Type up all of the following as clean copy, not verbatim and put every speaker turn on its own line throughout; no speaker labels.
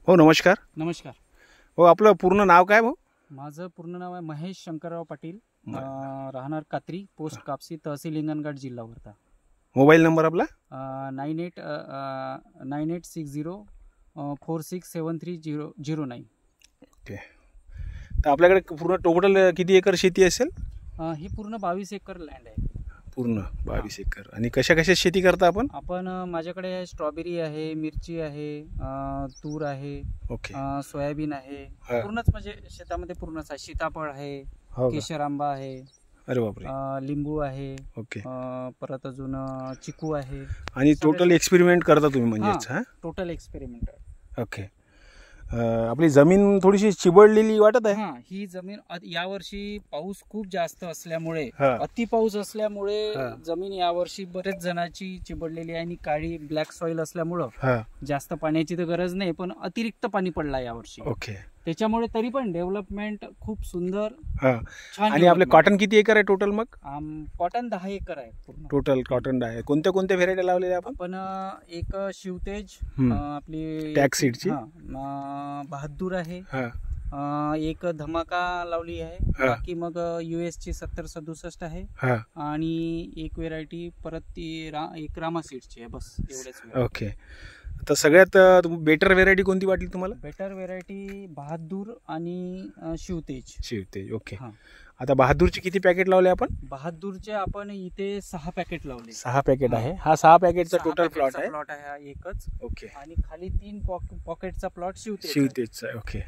हो नमस्कार.
नमस्कार.
हो आपलं पूर्ण नाव काय भाऊ?
माझं पूर्ण नाव आहे महेश शंकरराव पाटील, राहणार कात्री, पोस्ट कापसी, तहसील हिंगणघाट, जिल्हा वर्धा.
मोबाईल नंबर आपला?
9860467309.
ओके. तर आपल्याकडे पूर्ण टोटल किती एकर शेती असेल?
ही पूर्ण 22 एकर लँड आहे.
पूर्ण 22 एकर. आणि कशा शेती करता आपण?
माझ्याकडे स्ट्रॉबेरी आहे, मिरची आहे, तूर आहे,
ओके,
सोयाबीन आहे. पूर्णच म्हणजे शेतामध्ये पूर्णच आहे. सीताफळ आहे, केशर आंबा आहे,
अरे बापरे,
लिंबू आहे,
ओके,
परत अजून चिकू आहे.
आणि टोटल एक्सपेरिमेंट करता तुम्ही म्हणजे?
टोटल एक्सपेरिमेंट आहे.
ओके. आपली जमीन थोडीशी चिबडलेली वाटत आहे.
ही जमीन यावर्षी पाऊस खूप जास्त असल्यामुळे, अति पाऊस असल्यामुळे जमीन यावर्षी बरेच जणांची चिबडलेली आहे आणि काळी ब्लॅक सॉइल असल्यामुळं जास्त पाण्याची तर गरज नाही, पण अतिरिक्त पाणी पडला यावर्षी.
ओके.
त्याच्यामुळे तरी पण डेव्हलपमेंट खूप सुंदर,
छान. आणि आपले कॉटन किती एकर आहे टोटल? मग
कॉटन 10 एकर आहे
टोटल. कॉटन आहे. कोणत्या व्हेरायटी लावलेल्या आपण?
एक शिवतेज, आपली
टॅग सीडची,
बहादूर आहे, एक धमाका लावली आहे, बाकी मग US ची 7067 आहे, आणि एक व्हेरायटी परत ती एक रामा सीडची आहे. बस एवढेच.
ओके. तर सगळ्यात बेटर व्हेरायटी कोणती वाटली तुम्हाला?
बेटर व्हेरायटी बहादूर आणि शिवतेज.
ओके. आता बहादूरचे किती पॅकेट लावले आपण?
बहादूरचे आपण इथे 6 पॅकेट लावले.
6 पॅकेट आहे. हा 6 पॅकेटचा टोटल प्लॉट आहे
हा एकच.
ओके.
आणि खाली 3 पॉकेटचा प्लॉट
शिवतेजचा आहे. ओके.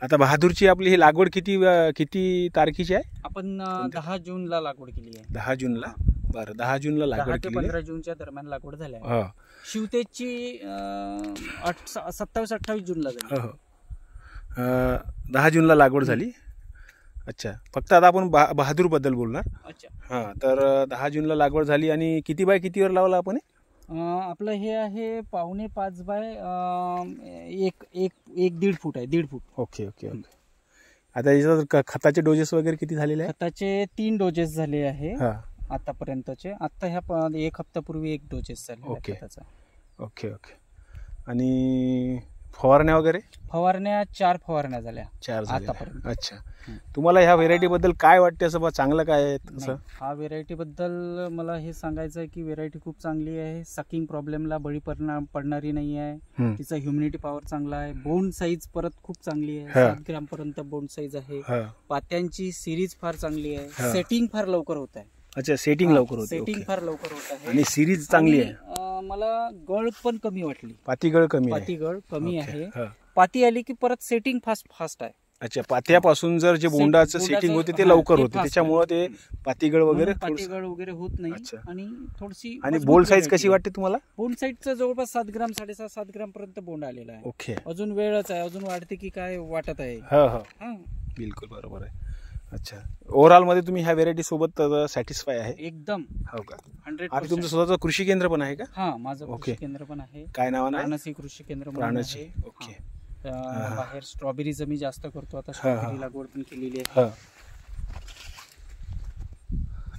आता बहादूरची आपली ही लागवड किती तारखेची आहे?
आपण 10 जूनला लागवड केली आहे.
10 जूनला. बरं, 10 जूनला लागवड केली.
15 जूनच्या दरम्यान लागवड झाली आहे. शिवतेजची 27-28 जूनला झाली.
10 जूनला लागवड झाली. अच्छा. फक्त आता आपण बहादूर बद्दल बोलणार.
अच्छा.
तर 10 जूनला लागवड झाली. आणि किती बाय कितीवर लावला आपण?
आपलं हे आहे 4.5 बाय 1.5 फूट आहे. 1.5 फूट.
ओके. आता याच्यात खताचे डोजेस वगैरे किती झालेले आहे?
खताचे 3 डोजेस झाले आहे आतापर्यंतचे. आता ह्या 1 हप्त्यापूर्वी 1 डोजेस झाले.
ओके. आणि फवारण्या वगैरे?
फवारण्या 4 फवारण्या झाल्या.
4
आतापर्यंत.
अच्छा. तुम्हाला ह्या व्हेरायटी बद्दल काय वाटते? असं चांगलं काय आहे?
हा व्हेरायटी बद्दल मला हे सांगायचं आहे की व्हेरायटी खूप चांगली आहे. सकिंग प्रॉब्लेमला बळी पडणारी नाही आहे. तिचा ह्युमिडिटी पॉवर चांगला आहे. बोंड साईज परत खूप चांगली आहे. 7 ग्राम पर्यंत बोंड साईज आहे. पात्यांची सिरीज फार चांगली आहे. सेटिंग फार लवकर होत आहे.
अच्छा, सेटिंग लवकर होते.
सेटिंग फार लवकर होत आहे.
आणि सिरीज चांगली आहे.
मला गळ पण कमी वाटली.
पातीगळ कमी
आहे. पाती आली की परत सेटिंग फास्ट आहे.
अच्छा. पात्यापासून जर जे बोंडाचं सेटिंग होते ते लवकर होते, त्याच्यामुळे ते पातीगळ वगैरे
होत नाही. आणि थोडीशी.
आणि बोंड साईज कशी वाटते तुम्हाला?
बोंड साईजचा जवळपास 7 ग्राम 7.5 ग्राम पर्यंत बोंड आलेला आहे.
ओके.
अजून वेळच आहे. अजून वाढते की काय वाटत आहे.
बिलकुल बरोबर आहे. अच्छा. ओव्हरऑल मध्ये तुम्ही ह्या व्हेरायटी सोबत सॅटिस्फाय आहे?
एकदम.
हो का?
100%.
तुमचं स्वतःचं कृषी केंद्र पण आहे का?
माझं कृषी केंद्र पण आहे.
काय नाव आहे?
प्राणसी कृषी केंद्र.
ओके.
बाहेर स्ट्रॉबेरीचं मी जास्त करतो आता. स्ट्रॉबेरी लागवड पण केलेली आहे.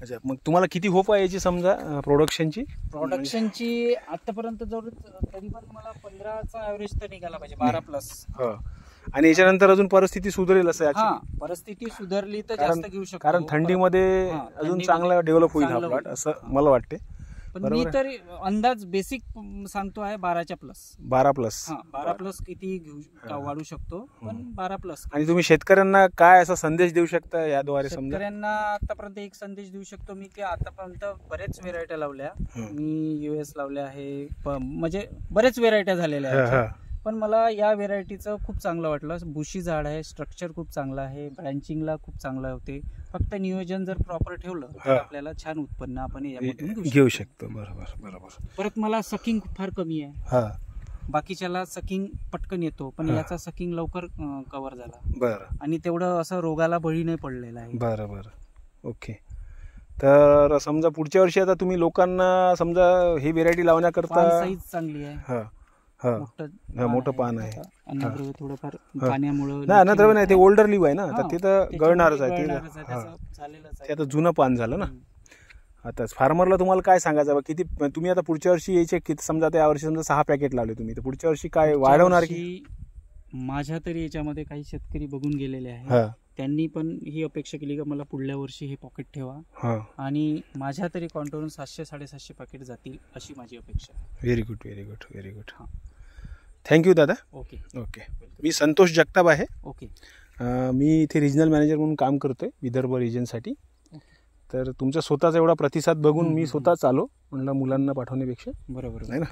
अच्छा. मग तुम्हाला किती होप आहे याची समजा प्रोडक्शनची
आतापर्यंत जवळ तरी पण मला 15चा ऍव्हरेज तर निघाला पाहिजे. 12+.
आणि याच्यानंतर अजून परिस्थिती सुधारेल असं?
परिस्थिती सुधारली तर जास्त घेऊ शकतो.
कारण थंडीमध्ये अजून चांगला डेव्हलप होईल हा प्लॉट असं मला वाटते.
पण मी तरी अंदाज बेसिक सांगतो आहे 12च्या प्लस. 12+ किती वाढू शकतो, पण 12+.
आणि तुम्ही शेतकऱ्यांना काय असा संदेश देऊ शकता याद्वारे?
शेतकऱ्यांना आतापर्यंत एक संदेश देऊ शकतो मी की आतापर्यंत बरेच व्हेरायट्या लावल्या मी. US लावल्या आहे, म्हणजे बरेच व्हेरायट्या झालेल्या आहेत. पण मला या व्हेरायटीचं खूप चांगलं वाटलं. बुशी झाड आहे, स्ट्रक्चर खूप चांगलं आहे, ब्रँचिंगला खूप चांगलं होते. फक्त नियोजन जर प्रॉपर ठेवलं तर आपल्याला छान उत्पन्न आपण
घेऊ शकतो. बरोबर.
परत मला सकिंग फार कमी आहे. बाकीच्याला सकिंग पटकन येतो, पण याचा सकिंग लवकर कव्हर झाला. आणि तेवढं असं रोगाला बळी नाही पडलेला आहे.
बरं. ओके. तर समजा पुढच्या वर्षी आता तुम्ही लोकांना समजा ही व्हेरायटी लावण्याकरता
साईज चांगली आहे.
मोठं पान आहे.
थोडंफार पाण्यामुळे
नाही, ते ओल्डर लिव्ह आहे ना, तर ते तर गळणारच आहे. ते आता जुनं पान झालं ना. आता फार्मरला तुम्हाला काय सांगायचं? किती तुम्ही आता पुढच्या वर्षी यायचे किती? समजा त्या वर्षी समजा 6 पॅकेट लावले तुम्ही, तर पुढच्या वर्षी काय वाढवणार की?
माझ्या तरी याच्यामध्ये काही शेतकरी बघून गेलेले
हा.
आहेत, त्यांनी पण ही अपेक्षा केली की मला पुढल्या वर्षी हे पॉकेट ठेवा
हा.
आणि माझ्या तरी काउंटवरून 700-750 पॅकेट जातील अशी माझी अपेक्षा आहे.
Very good, very good, very good.
हा.
थँक्यू दादा.
Okay
okay. मी संतोष जगताप आहे.
ओके.
मी इथे रिजनल मॅनेजर म्हणून काम करतोय विदर्भ रिजनसाठी. तर तुमचा स्वतःचा एवढा प्रतिसाद बघून मी स्वतःच आलो, म्हणलं मुलांना पाठवण्यापेक्षा,
बरोबर
नाही ना.